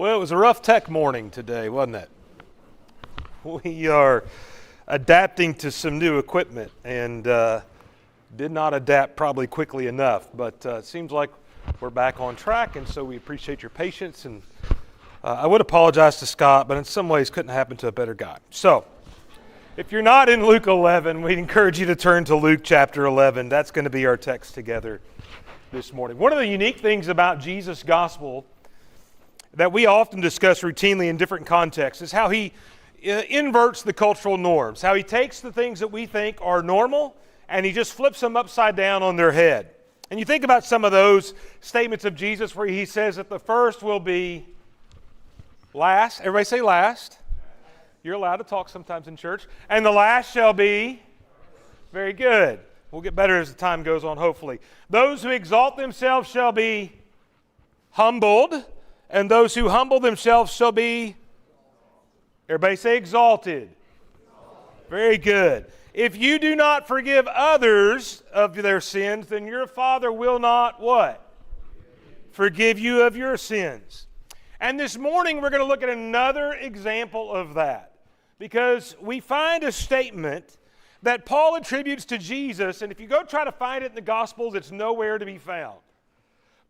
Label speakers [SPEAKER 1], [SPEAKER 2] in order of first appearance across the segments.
[SPEAKER 1] Well, it was a rough tech morning today, wasn't it? We are adapting to some new equipment and did not adapt probably quickly enough, but it seems like we're back on track, and so we appreciate your patience. And I would apologize to Scott, but in some ways couldn't happen to a better guy. So, if you're not in Luke 11, we'd encourage you to turn to Luke chapter 11. That's going to be our text together this morning. One of the unique things about Jesus' gospel that we often discuss routinely in different contexts is how he inverts the cultural norms, how he takes the things that we think are normal and he just flips them upside down on their head. And you think about some of those statements of Jesus where he says that the first will be last. Everybody say last. You're allowed to talk sometimes in church. And the last shall be very good. We'll get better as the time goes on, hopefully. Those who exalt themselves shall be humbled, and those who humble themselves shall be, everybody say exalted. Very good. If you do not forgive others of their sins, then your Father will not what? Forgive you of your sins. And this morning we're going to look at another example of that, because we find a statement that Paul attributes to Jesus, and if you go try to find it in the Gospels, it's nowhere to be found.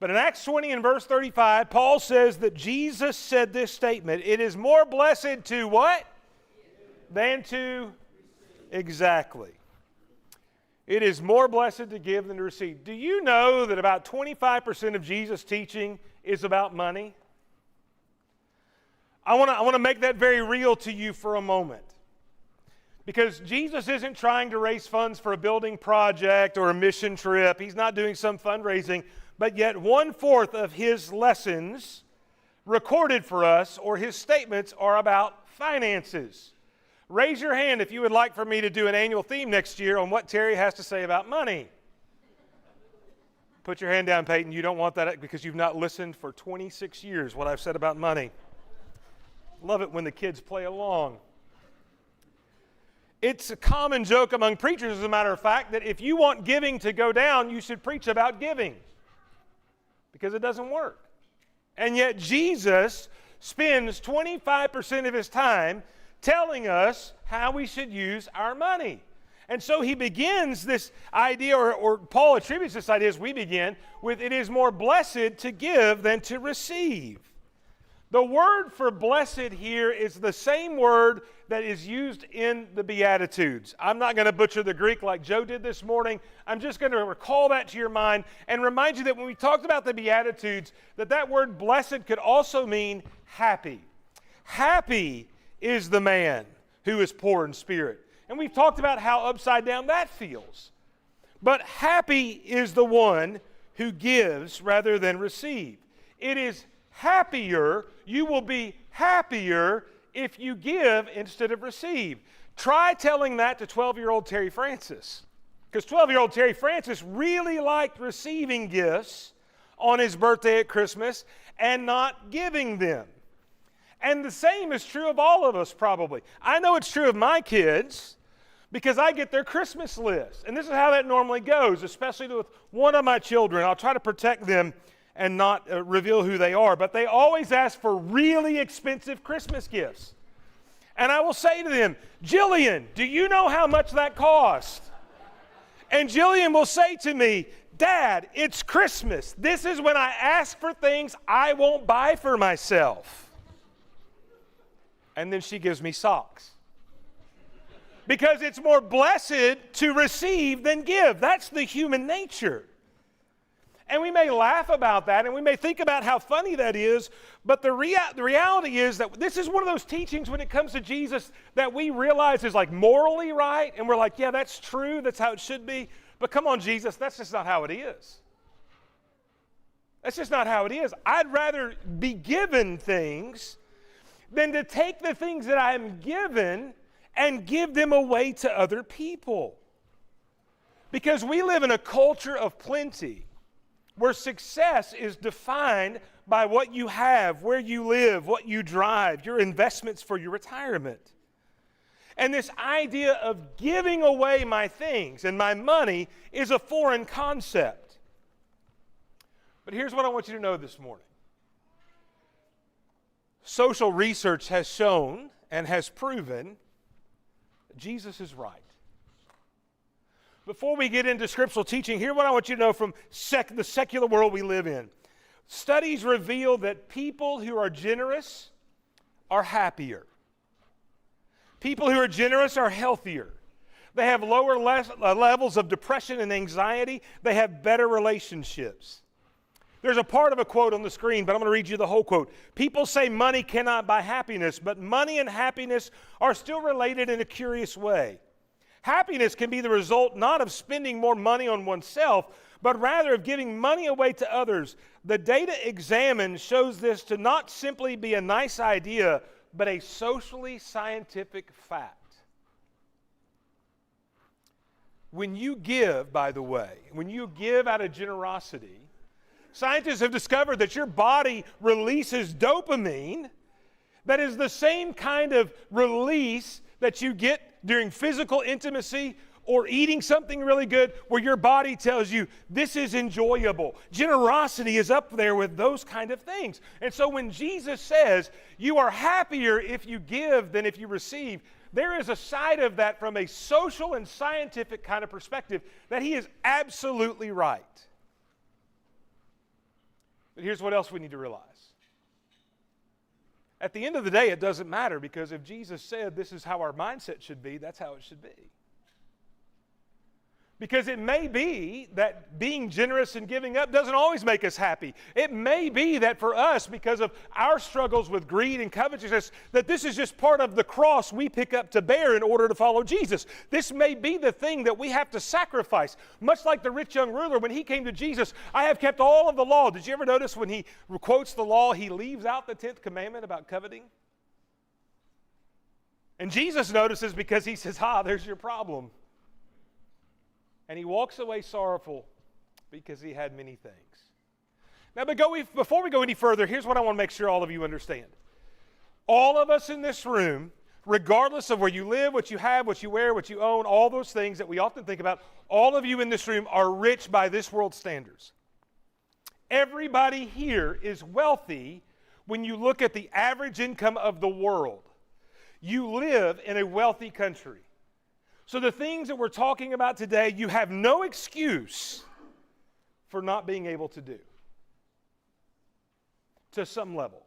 [SPEAKER 1] But in Acts 20 and verse 35, Paul says that Jesus said this statement, it is more blessed to what? Than to, exactly. It is more blessed to give than to receive. Do you know that about 25% of Jesus' teaching is about money? I want to make that very real to you for a moment. Because Jesus isn't trying to raise funds for a building project or a mission trip. He's not doing some fundraising. But yet 1/4 of his lessons recorded for us, or his statements, are about finances. Raise your hand if you would like for me to do an annual theme next year on what Terry has to say about money. Put your hand down, Peyton. You don't want that because you've not listened for 26 years what I've said about money. Love it when the kids play along. It's a common joke among preachers, as a matter of fact, that if you want giving to go down, you should preach about giving. Because it doesn't work. And yet Jesus spends 25% of his time telling us how we should use our money. And so he begins this idea, or Paul attributes this idea as we begin, with it is more blessed to give than to receive. The word for blessed here is the same word that is used in the Beatitudes. I'm not going to butcher the Greek like Joe did this morning. I'm just going to recall that to your mind and remind you that when we talked about the Beatitudes, that word blessed could also mean happy. Happy is the man who is poor in spirit. And we've talked about how upside down that feels. But happy is the one who gives rather than receive. It is happier, you will be happier if you give instead of receive. Try telling that to 12-year-old Terry Francis. Because 12-year-old Terry Francis really liked receiving gifts on his birthday at Christmas and not giving them. And the same is true of all of us probably. I know it's true of my kids because I get their Christmas list. And this is how that normally goes, especially with one of my children. I'll try to protect them and not reveal who they are. But they always ask for really expensive Christmas gifts. And I will say to them, Jillian, do you know how much that cost? And Jillian will say to me, Dad, it's Christmas. This is when I ask for things I won't buy for myself. And then she gives me socks. Because it's more blessed to receive than give. That's the human nature. And we may laugh about that, and we may think about how funny that is, but the reality is that this is one of those teachings when it comes to Jesus that we realize is like morally right, and we're like, yeah, that's true, that's how it should be. But come on, Jesus, that's just not how it is. That's just not how it is. I'd rather be given things than to take the things that I am given and give them away to other people. Because we live in a culture of plenty, where success is defined by what you have, where you live, what you drive, your investments for your retirement. And this idea of giving away my things and my money is a foreign concept. But here's what I want you to know this morning. social research has shown and has proven that Jesus is right. Before we get into scriptural teaching, here's what I want you to know from the secular world we live in. Studies reveal that people who are generous are happier. People who are generous are healthier. They have lower levels of depression and anxiety. They have better relationships. There's a part of a quote on the screen, but I'm going to read you the whole quote. People say money cannot buy happiness, but money and happiness are still related in a curious way. Happiness can be the result not of spending more money on oneself, but rather of giving money away to others. The data examined shows this to not simply be a nice idea, but a socially scientific fact. When you give, by the way, when you give out of generosity, scientists have discovered that your body releases dopamine that is the same kind of release that you get during physical intimacy or eating something really good where your body tells you this is enjoyable. Generosity is up there with those kind of things. And so when Jesus says you are happier if you give than if you receive, there is a side of that from a social and scientific kind of perspective that he is absolutely right. But here's what else we need to realize. At the end of the day, it doesn't matter, because if Jesus said this is how our mindset should be, that's how it should be. Because it may be that being generous and giving up doesn't always make us happy. It may be that for us, because of our struggles with greed and covetousness, that this is just part of the cross we pick up to bear in order to follow Jesus. This may be the thing that we have to sacrifice. Much like the rich young ruler, when he came to Jesus, I have kept all of the law. Did you ever notice when he quotes the law, he leaves out the 10th commandment about coveting? And Jesus notices, because he says, there's your problem. And he walks away sorrowful because he had many things. Now, before we go any further, here's what I want to make sure all of you understand. All of us in this room, regardless of where you live, what you have, what you wear, what you own, all those things that we often think about, all of you in this room are rich by this world's standards. Everybody here is wealthy when you look at the average income of the world. You live in a wealthy country. So the things that we're talking about today, you have no excuse for not being able to do, to some level.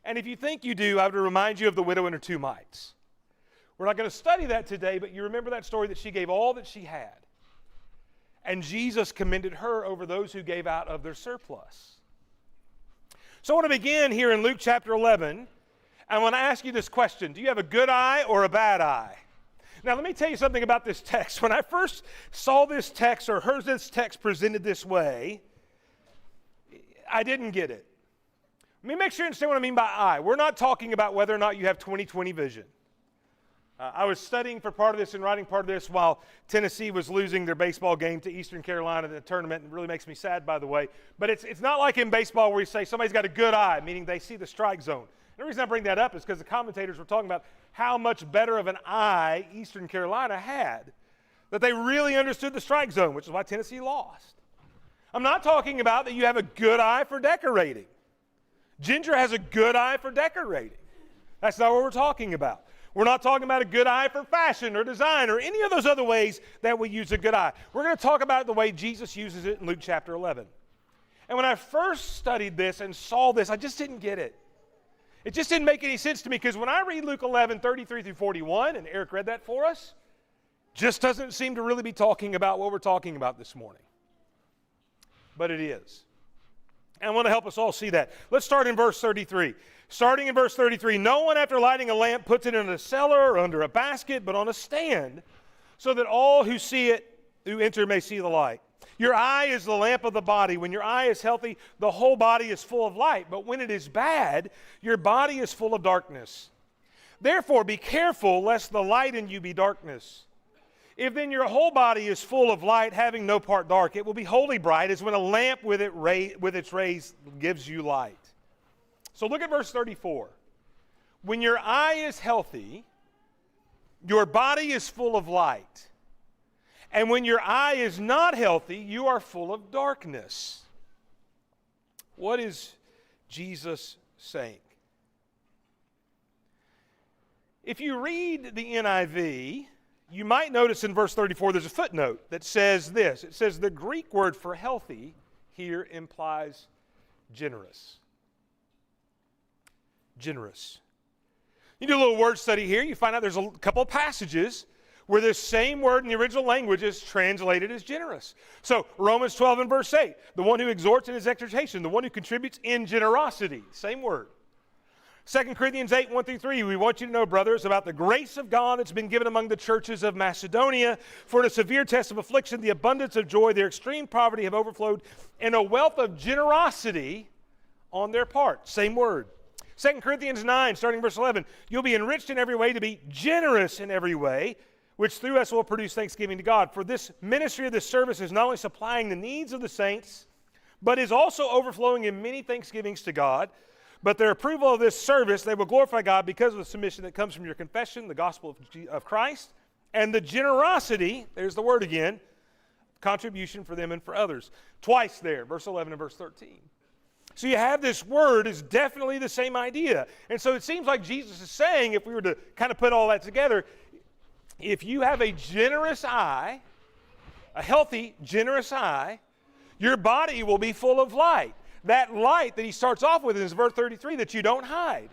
[SPEAKER 1] And if you think you do, I would remind you of the widow and her two mites. We're not going to study that today, but you remember that story that she gave all that she had. And Jesus commended her over those who gave out of their surplus. So I want to begin here in Luke chapter 11. I want to ask you this question. Do you have a good eye or a bad eye? Now, let me tell you something about this text. When I first saw this text or heard this text presented this way, I didn't get it. Let me make sure you understand what I mean by eye. We're not talking about whether or not you have 20/20 vision. I was studying for part of this and writing part of this while Tennessee was losing their baseball game to Eastern Carolina in the tournament. It really makes me sad, by the way. But it's not like in baseball where you say somebody's got a good eye, meaning they see the strike zone. The reason I bring that up is because the commentators were talking about how much better of an eye Eastern Carolina had, that they really understood the strike zone, which is why Tennessee lost. I'm not talking about that you have a good eye for decorating. Ginger has a good eye for decorating. That's not what we're talking about. We're not talking about a good eye for fashion or design or any of those other ways that we use a good eye. We're going to talk about the way Jesus uses it in Luke chapter 11. And when I first studied this and saw this, I just didn't get it. It just didn't make any sense to me, because when I read Luke 11, 33 through 41, and Eric read that for us, just doesn't seem to really be talking about what we're talking about this morning. But it is. And I want to help us all see that. Let's start in verse 33. Starting in verse 33, no one after lighting a lamp puts it in a cellar or under a basket, but on a stand, so that all who enter may see the light. Your eye is the lamp of the body. When your eye is healthy, the whole body is full of light. But when it is bad, your body is full of darkness. Therefore, be careful lest the light in you be darkness. If then your whole body is full of light, having no part dark, it will be wholly bright, as when a lamp with its rays gives you light. So look at verse 34. When your eye is healthy, your body is full of light. And when your eye is not healthy, you are full of darkness. What is Jesus saying? If you read the NIV, you might notice in verse 34 there's a footnote that says this. It says the Greek word for healthy here implies generous. Generous. You do a little word study here, you find out there's a couple of passages where this same word in the original language is translated as generous. So Romans 12 and verse 8, the one who exhorts in his exhortation, the one who contributes in generosity, same word. 2 Corinthians 8, 1 through 3, we want you to know, brothers, about the grace of God that's been given among the churches of Macedonia. For in a severe test of affliction, the abundance of joy, their extreme poverty have overflowed in a wealth of generosity on their part. Same word. 2 Corinthians 9, starting verse 11, you'll be enriched in every way to be generous in every way, which through us will produce thanksgiving to God. For this ministry of this service is not only supplying the needs of the saints, but is also overflowing in many thanksgivings to God. But their approval of this service, they will glorify God because of the submission that comes from your confession, the gospel of Christ, and the generosity, there's the word again, contribution for them and for others. Twice there, verse 11 and verse 13. So you have this word is definitely the same idea. And so it seems like Jesus is saying, if we were to kind of put all that together, if you have a generous eye, a healthy, generous eye, your body will be full of light. That light that he starts off with is verse 33, that you don't hide,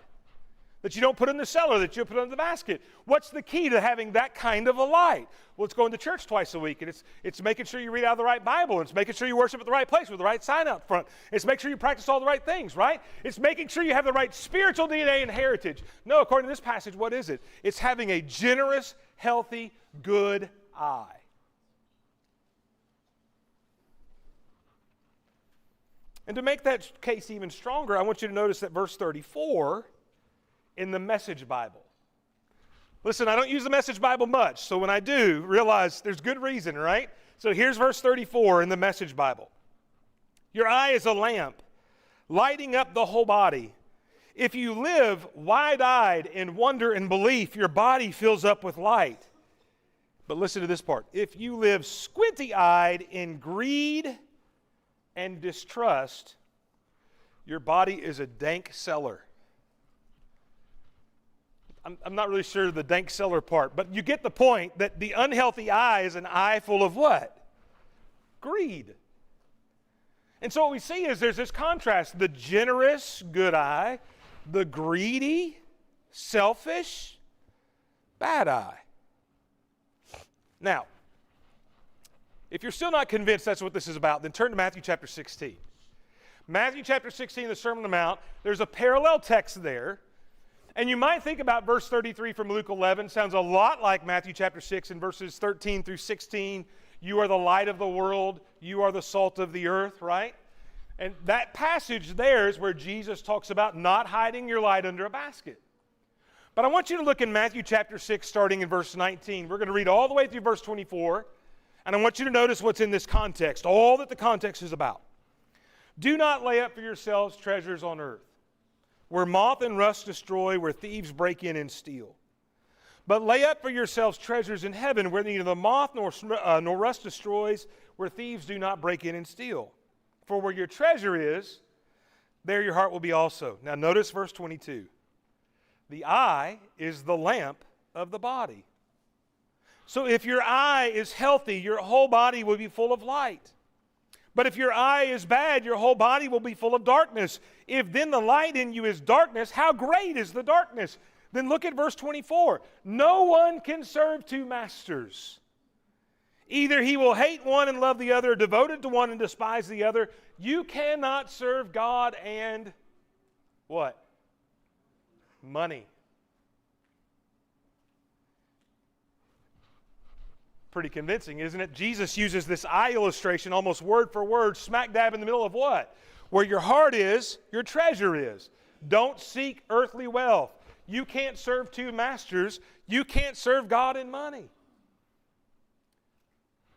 [SPEAKER 1] that you don't put in the cellar, that you put in the basket. What's the key to having that kind of a light? Well, it's going to church twice a week, and it's making sure you read out of the right Bible. It's making sure you worship at the right place with the right sign out front. It's making sure you practice all the right things, right? It's making sure you have the right spiritual DNA and heritage. No, according to this passage, what is it? It's having a generous, healthy, good eye. And to make that case even stronger, I want you to notice that verse 34 in the Message Bible. Listen, I don't use the Message Bible much, so when I do, realize there's good reason, right? So here's verse 34 in the Message Bible. Your eye is a lamp, lighting up the whole body. If you live wide-eyed in wonder and belief, your body fills up with light. But listen to this part. If you live squinty-eyed in greed and distrust, your body is a dank cellar. I'm not really sure of the dank cellar part, but you get the point that the unhealthy eye is an eye full of what? Greed. And so what we see is there's this contrast, the generous, good eye, the greedy, selfish, bad eye. Now, if you're still not convinced that's what this is about, then turn to Matthew chapter 16. Matthew chapter 16, the Sermon on the Mount, there's a parallel text there. And you might think about verse 33 from Luke 11. Sounds a lot like Matthew chapter 6 in verses 13 through 16. You are the light of the world. You are the salt of the earth, right? And that passage there is where Jesus talks about not hiding your light under a basket. But I want you to look in Matthew chapter 6, starting in verse 19. We're going to read all the way through verse 24. And I want you to notice what's in this context, all that the context is about. Do not lay up for yourselves treasures on earth, where moth and rust destroy, where thieves break in and steal. But lay up for yourselves treasures in heaven, where neither the moth nor rust destroys, where thieves do not break in and steal. For where your treasure is, there your heart will be also. Now notice verse 22. The eye is the lamp of the body. So if your eye is healthy, your whole body will be full of light. But if your eye is bad, your whole body will be full of darkness. If then the light in you is darkness, how great is the darkness? Then look at verse 24. No one can serve two masters. Either he will hate one and love the other, or devoted to one and despise the other. You cannot serve God and what? Money. Pretty convincing, isn't it? Jesus uses this eye illustration almost word for word, smack dab in the middle of what? Where your heart is, your treasure is. Don't seek earthly wealth. You can't serve two masters. You can't serve God and money.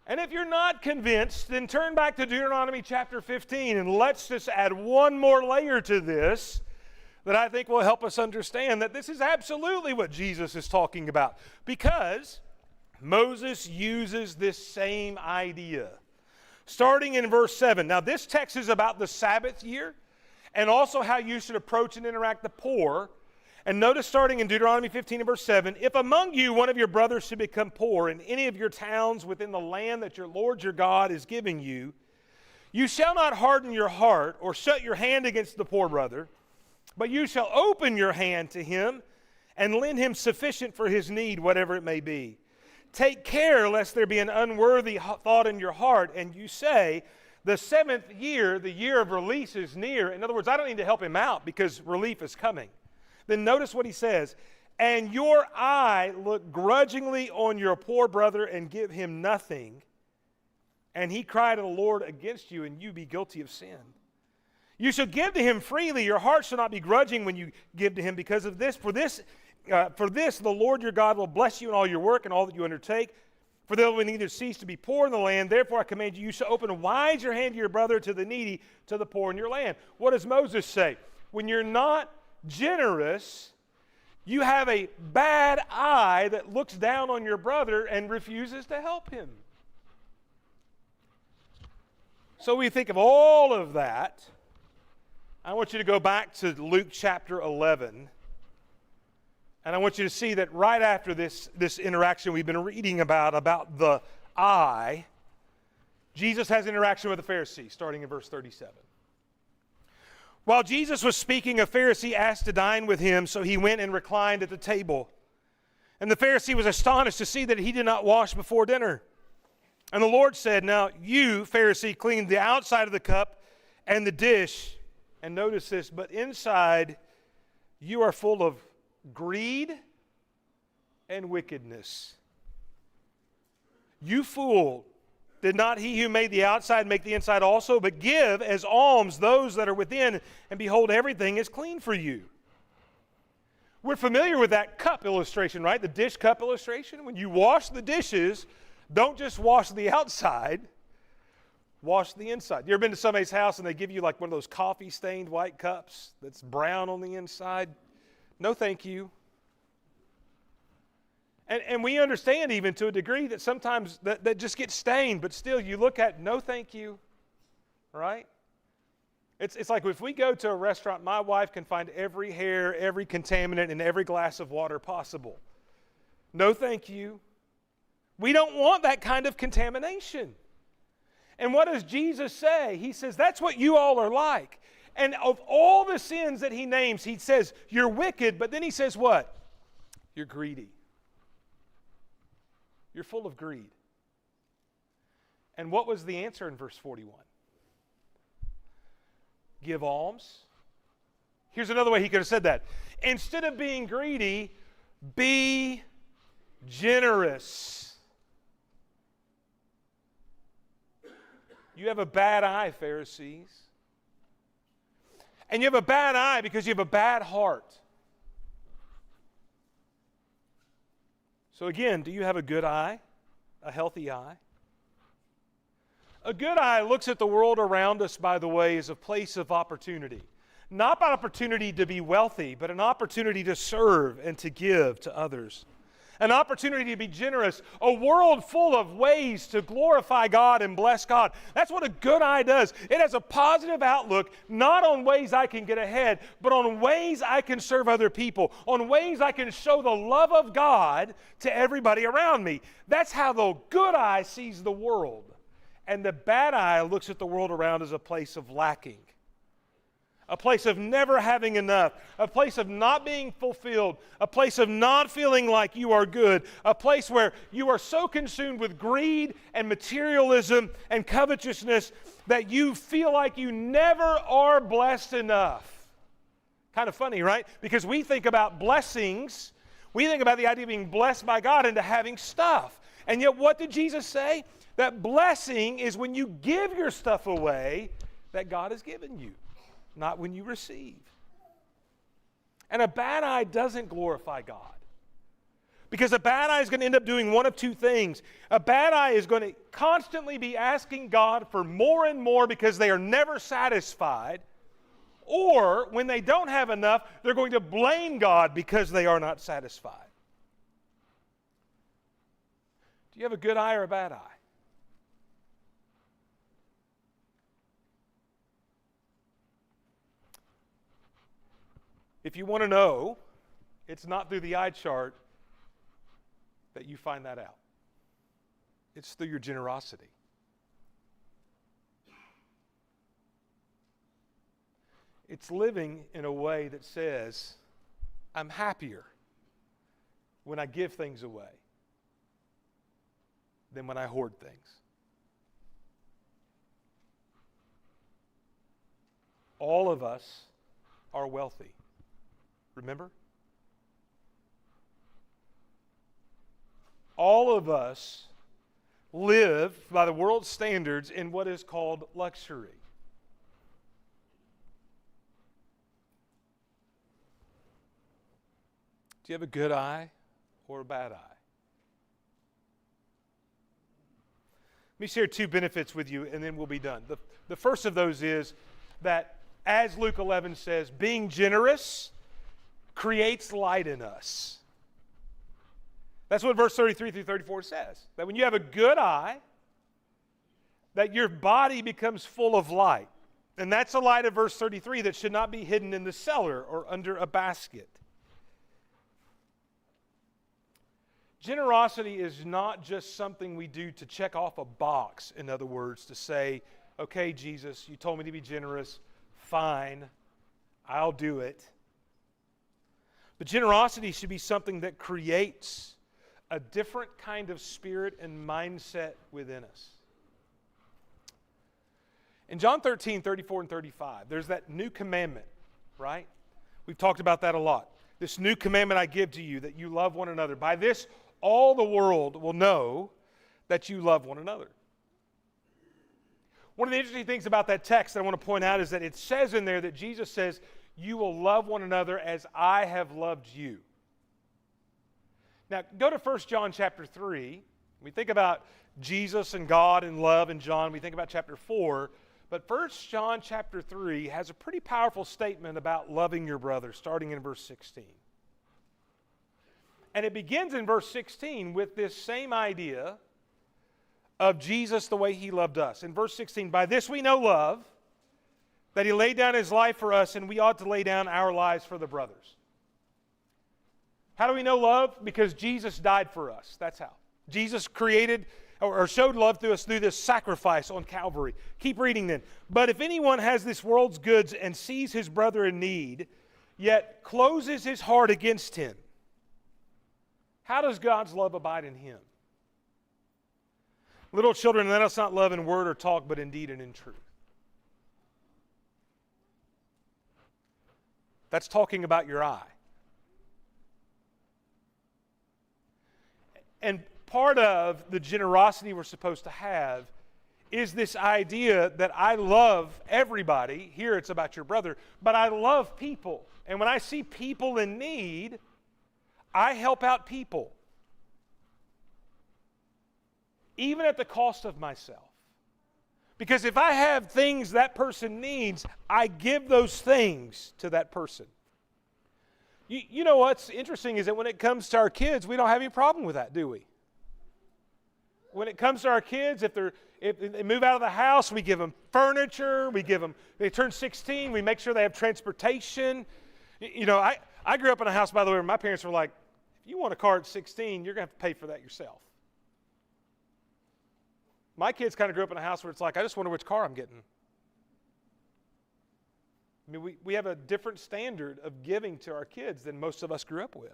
[SPEAKER 1] And if you're not convinced, then turn back to Deuteronomy chapter 15 and let's just add one more layer to this that I think will help us understand that this is absolutely what Jesus is talking about. Because Moses uses this same idea. Starting in verse 7. Now this text is about the Sabbath year and also how you should approach and interact the poor. And notice starting in Deuteronomy 15 and verse 7, if among you one of your brothers should become poor in any of your towns within the land that your Lord your God is giving you, you shall not harden your heart or shut your hand against the poor brother, but you shall open your hand to him and lend him sufficient for his need, whatever it may be. Take care lest there be an unworthy thought in your heart, and you say, the 7th year, the year of release is near. In other words, I don't need to help him out because relief is coming. Then notice what he says, and your eye look grudgingly on your poor brother and give him nothing, and he cry to the Lord against you, and you be guilty of sin. You shall give to him freely. Your heart shall not be grudging when you give to him because of this. For this, the Lord your God will bless you in all your work and all that you undertake. For there will neither cease to be poor in the land. Therefore I command you, you shall open wide your hand to your brother, to the needy, to the poor in your land. What does Moses say? When you're not generous, you have a bad eye that looks down on your brother and refuses to help him. So we think of all of that. I want you to go back to Luke chapter 11. And I want you to see that right after this interaction we've been reading about the eye, Jesus has interaction with the Pharisee, starting in verse 37. While Jesus was speaking, a Pharisee asked to dine with him, so he went and reclined at the table. And the Pharisee was astonished to see that he did not wash before dinner. And the Lord said, now you, Pharisee, clean the outside of the cup and the dish. And notice this, but inside you are full of greed and wickedness. You fool, did not he who made the outside make the inside also? But give as alms those that are within, and behold, everything is clean for you. We're familiar with that cup illustration, right? The dish cup illustration. When you wash the dishes, don't just wash the outside, wash the inside. You ever been to somebody's house and they give you like one of those coffee-stained white cups that's brown on the inside? No, thank you. And we understand even to a degree that sometimes that just gets stained, but still you look at, no, thank you, right? It's like if we go to a restaurant, my wife can find every hair, every contaminant in every glass of water possible. No, thank you. We don't want that kind of contamination. And what does Jesus say? He says, that's what you all are like. And of all the sins that he names, he says, you're wicked, but then he says what? You're greedy. You're full of greed. And what was the answer in verse 41? Give alms. Here's another way he could have said that. Instead of being greedy, be generous. You have a bad eye, Pharisees. And you have a bad eye because you have a bad heart. So again, do you have a good eye? A healthy eye? A good eye looks at the world around us, by the way, as a place of opportunity. Not an opportunity to be wealthy, but an opportunity to serve and to give to others. An opportunity to be generous. A world full of ways to glorify God and bless God. That's what a good eye does. It has a positive outlook, not on ways I can get ahead, but on ways I can serve other people, on ways I can show the love of God to everybody around me. That's how the good eye sees the world. And the bad eye looks at the world around as a place of lacking. A place of never having enough, a place of not being fulfilled, a place of not feeling like you are good, a place where you are so consumed with greed and materialism and covetousness that you feel like you never are blessed enough. Kind of funny, right? Because we think about blessings, we think about the idea of being blessed by God into having stuff. And yet what did Jesus say? That blessing is when you give your stuff away that God has given you. Not when you receive. And a bad eye doesn't glorify God. Because a bad eye is going to end up doing one of two things. A bad eye is going to constantly be asking God for more and more because they are never satisfied. Or when they don't have enough, they're going to blame God because they are not satisfied. Do you have a good eye or a bad eye? If you want to know It's not through the eye chart that you find that out. It's through your generosity. It's living in a way that says, I'm happier when I give things away than when I hoard things. All of us are wealthy. Remember? All of us live by the world's standards in what is called luxury. Do you have a good eye or a bad eye? Let me share two benefits with you and then we'll be done. The first of those is that, as Luke 11 says, being generous creates light in us. That's what verse 33 through 34 says. That when you have a good eye, that your body becomes full of light. And that's the light of verse 33 that should not be hidden in the cellar or under a basket. Generosity is not just something we do to check off a box, in other words, to say, okay, Jesus, you told me to be generous. Fine, I'll do it. But generosity should be something that creates a different kind of spirit and mindset within us. In John 13, 34 and 35, there's that new commandment, right? We've talked about that a lot. This new commandment I give to you, that you love one another. By this, all the world will know that you love one another. One of the interesting things about that text that I want to point out is that it says in there that Jesus says, you will love one another as I have loved you. Now, go to 1 John chapter 3. We think about Jesus and God and love in John. We think about chapter 4. But 1 John chapter 3 has a pretty powerful statement about loving your brother, starting in verse 16. And it begins in verse 16 with this same idea of Jesus the way he loved us. In verse 16, by this we know love, that he laid down his life for us, and we ought to lay down our lives for the brothers. How do we know love? Because Jesus died for us. That's how. Jesus created or showed love to us through this sacrifice on Calvary. Keep reading then. But if anyone has this world's goods and sees his brother in need, yet closes his heart against him, how does God's love abide in him? Little children, let us not love in word or talk, but in deed and in truth. That's talking about your eye. And part of the generosity we're supposed to have is this idea that I love everybody. Here it's about your brother, but I love people. And when I see people in need, I help out people, even at the cost of myself. Because if I have things that person needs, I give those things to that person. You know what's interesting is that when it comes to our kids, we don't have any problem with that, do we? When it comes to our kids, if they move out of the house, we give them furniture, they turn 16, we make sure they have transportation. You know, I grew up in a house, by the way, where my parents were like, if you want a car at 16, you're going to have to pay for that yourself. My kids kind of grew up in a house where it's like, I just wonder which car I'm getting. I mean, we have a different standard of giving to our kids than most of us grew up with.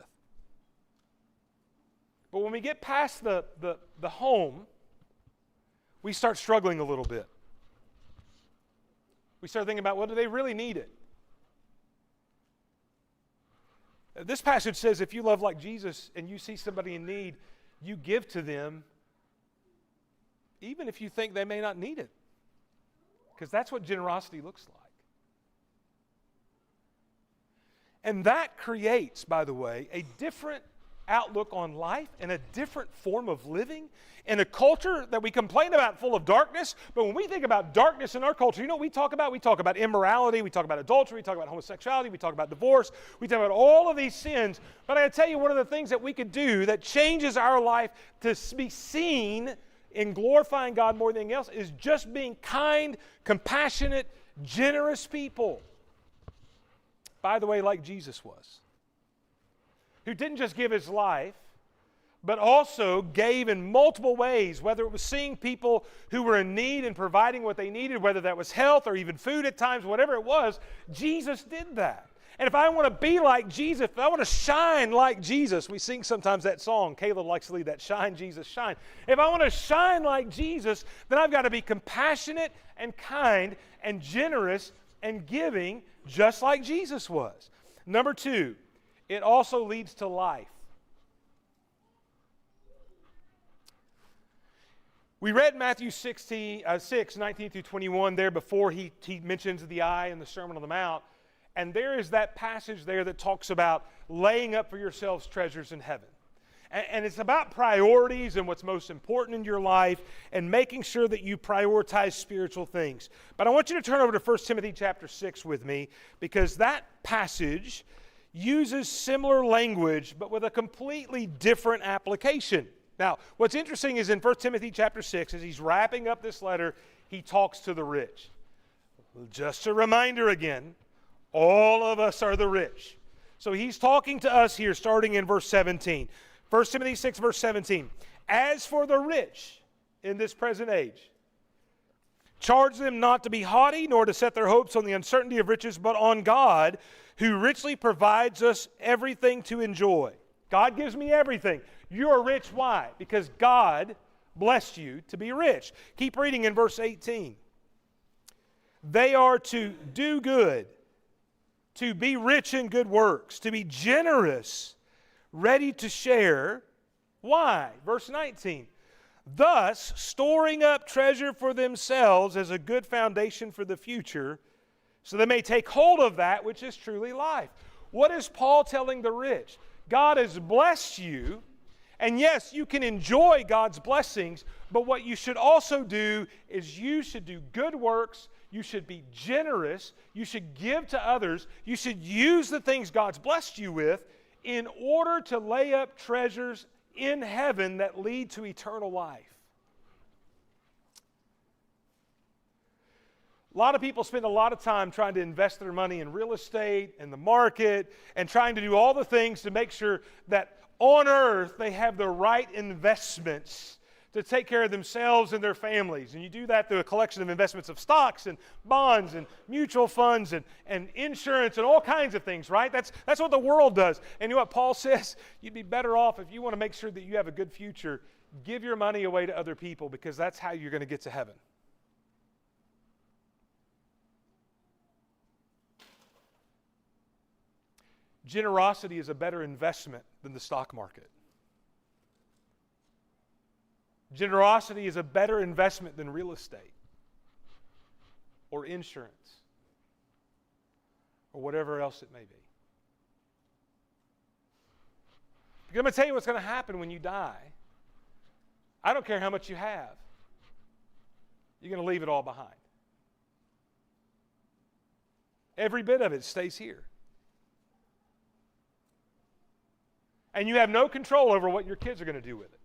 [SPEAKER 1] But when we get past the home, we start struggling a little bit. We start thinking about, well, do they really need it? This passage says if you love like Jesus and you see somebody in need, you give to them even if you think they may not need it. Because that's what generosity looks like. And that creates, by the way, a different outlook on life and a different form of living in a culture that we complain about full of darkness. But when we think about darkness in our culture, you know what we talk about? We talk about immorality, we talk about adultery, we talk about homosexuality, we talk about divorce, we talk about all of these sins. But I gotta tell you, one of the things that we could do that changes our life to be seen in glorifying God more than anything else is just being kind, compassionate, generous people. By the way, like Jesus was. who didn't just give his life, but also gave in multiple ways, whether it was seeing people who were in need and providing what they needed, whether that was health or even food at times, whatever it was, Jesus did that. And if I want to be like Jesus, if I want to shine like Jesus, we sing sometimes that song, Caleb likes to lead that, Shine, Jesus, Shine. If I want to shine like Jesus, then I've got to be compassionate and kind and generous and giving just like Jesus was. Number 2, it also leads to life. We read Matthew 6, 19 through 21 there before he mentions the eye in the Sermon on the Mount. And there is that passage there that talks about laying up for yourselves treasures in heaven. And it's about priorities and what's most important in your life and making sure that you prioritize spiritual things. But I want you to turn over to 1 Timothy chapter 6 with me, because that passage uses similar language but with a completely different application. Now, what's interesting is in 1 Timothy chapter 6, as he's wrapping up this letter, he talks to the rich. Just a reminder again, all of us are the rich. So he's talking to us here starting in verse 17. 1 Timothy 6, verse 17. As for the rich in this present age, charge them not to be haughty, nor to set their hopes on the uncertainty of riches, but on God, who richly provides us everything to enjoy. God gives me everything. You're rich. Why? Because God blessed you to be rich. Keep reading in verse 18. They are to do good, to be rich in good works, to be generous, ready to share. Why? Verse 19. Thus, storing up treasure for themselves as a good foundation for the future, so they may take hold of that which is truly life. What is Paul telling the rich? God has blessed you, and yes, you can enjoy God's blessings, but what you should also do is you should do good works, you should be generous, you should give to others, you should use the things God's blessed you with in order to lay up treasures in heaven that lead to eternal life. A lot of people spend a lot of time trying to invest their money in real estate and the market and trying to do all the things to make sure that on earth they have the right investments to take care of themselves and their families. And you do that through a collection of investments of stocks and bonds and mutual funds and insurance and all kinds of things, right? That's what the world does. And you know what Paul says? You'd be better off if you want to make sure that you have a good future, give your money away to other people, because that's how you're going to get to heaven. Generosity is a better investment than the stock market. Generosity is a better investment than real estate or insurance or whatever else it may be. Because I'm going to tell you what's going to happen when you die. I don't care how much you have. You're going to leave it all behind. Every bit of it stays here. And you have no control over what your kids are going to do with it.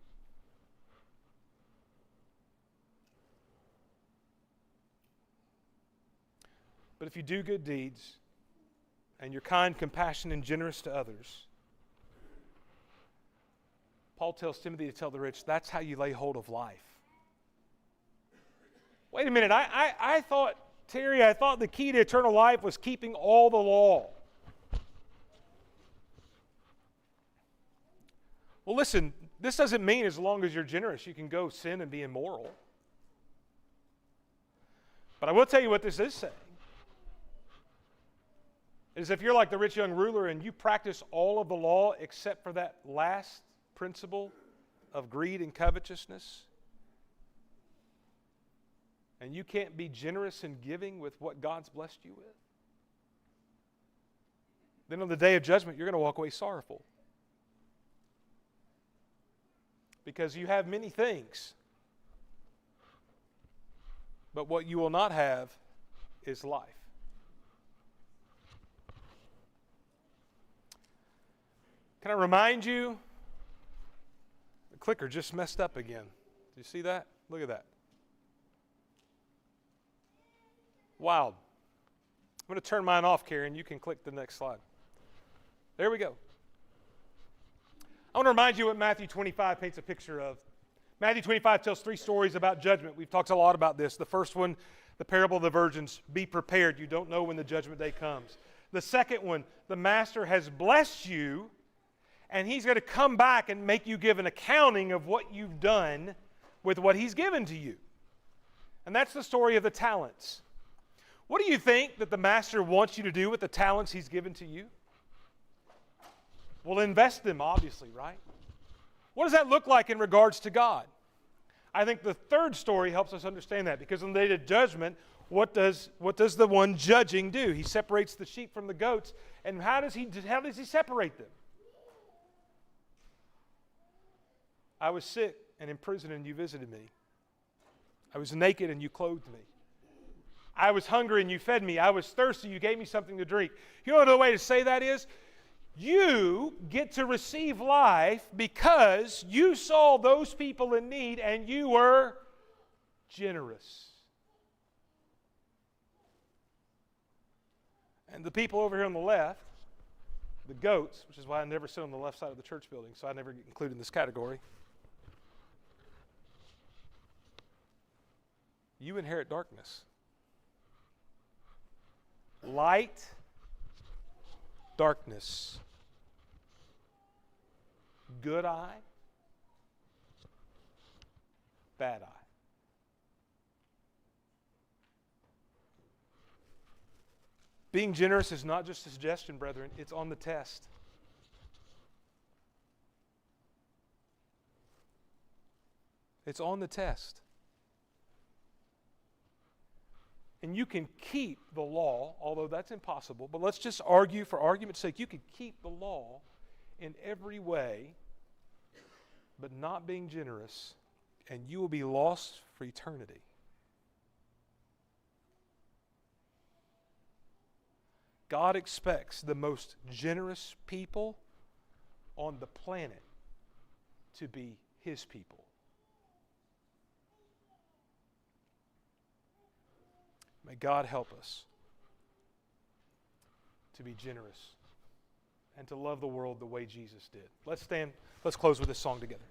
[SPEAKER 1] But if you do good deeds, and you're kind, compassionate, and generous to others, Paul tells Timothy to tell the rich, that's how you lay hold of life. Wait a minute, I thought, Terry, I thought the key to eternal life was keeping all the law. Well, listen, this doesn't mean as long as you're generous, you can go sin and be immoral. But I will tell you what this is saying. Is if you're like the rich young ruler and you practice all of the law except for that last principle of greed and covetousness, and you can't be generous in giving with what God's blessed you with, then on the day of judgment, you're going to walk away sorrowful. Because you have many things, but what you will not have is life. Can I remind you, the clicker just messed up again. Do you see that? Look at that. Wild. I'm going to turn mine off, Karen. You can click the next slide. There we go. I want to remind you what Matthew 25 paints a picture of. Matthew 25 tells 3 stories about judgment. We've talked a lot about this. The first one, the parable of the virgins. Be prepared. You don't know when the judgment day comes. The second one, the master has blessed you, and he's going to come back and make you give an accounting of what you've done with what he's given to you. And that's the story of the talents. What do you think that the master wants you to do with the talents he's given to you? Well, invest them, obviously, right? What does that look like in regards to God? I think the third story helps us understand that, because on the day of judgment, what does the one judging do? He separates the sheep from the goats, and how does he separate them? I was sick and in prison, and you visited me. I was naked, and you clothed me. I was hungry, and you fed me. I was thirsty, you gave me something to drink. You know another way to say that is? You get to receive life because you saw those people in need and you were generous. And the people over here on the left, the goats, which is why I never sit on the left side of the church building, so I never get included in this category. You inherit darkness. Light, darkness. Good eye, bad eye. Being generous is not just a suggestion, brethren. It's on the test. It's on the test. And you can keep the law, although that's impossible, but let's just argue for argument's sake, you could keep the law in every way, but not being generous, and you will be lost for eternity. God expects the most generous people on the planet to be His people. May God help us to be generous and to love the world the way Jesus did. Let's stand. Let's close with this song together.